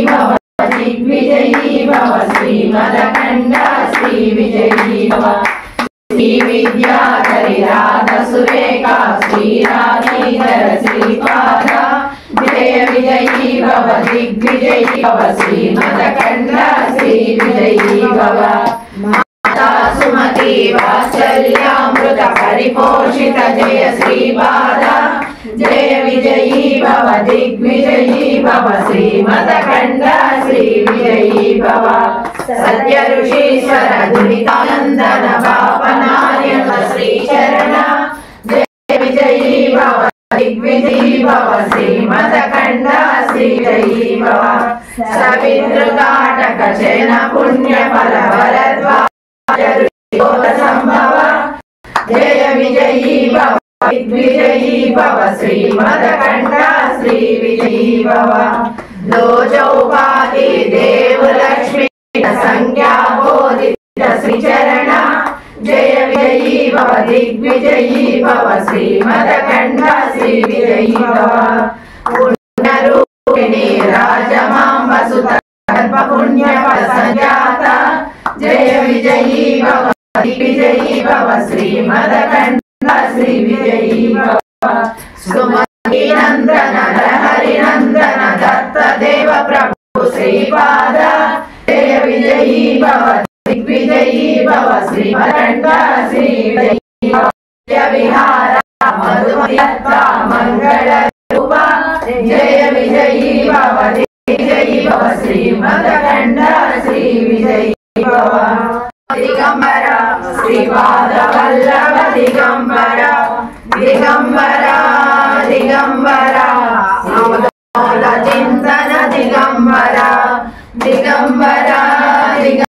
भव दिग्विजयी भव श्रीमदखण्ड श्री विजयी भव श्री विद्याधरी राधा सुरेखा श्रीराधीधर श्रीपाद जय विजयी भव दिग्विजयी भव श्रीमदखण्ड श्री विजयी भव माता सुमति वात्सल्यामृत परिपोषित जय श्रीपाद जय विजयी भव दिग्विजयी भव श्रीमदखण्ड श्री विजयी भव सत्य ऋषीश्वर दुरितानंदन पापनार्यन श्री चरण जय विजयी भव दिग्विजयी भव श्रीमदखण्ड श्री विजयी भव सवितृकाटक शयन पुण्य फल वरद्वाज संभव जय विजयी भव दिग्विजयी भव श्रीमदखण्ड श्री विजयी भव लोचौपाधि देव लक्ष्मी संज्ञा बोधित श्री चरण जय विजयी भव दिग्विजयी भव श्रीमदखण्ड श्री विजयी भव पुण्यरूपिणी राजमांब सुत पुण्य फल संजाता जय विजयी भव दिग्विजयी भव श्रीमदखण्ड श्री विजयी भव सुमति नंदन हरि नंदन दत्त देव प्रभु श्रीपाद जय विजयी भव दिग्विजयी भव श्रीमदखण्ड श्री विजयी भव विहार मधुमत्ता मंगल रूप जय विजयी भव दिग्विजयी भव श्रीमदखण्ड श्री विजयी भव दिगंबर श्रीपाद वल्लभ दिगंबर दिगंबर दिगंबर चिंतन दिगंबर दिगंबर दिगंबर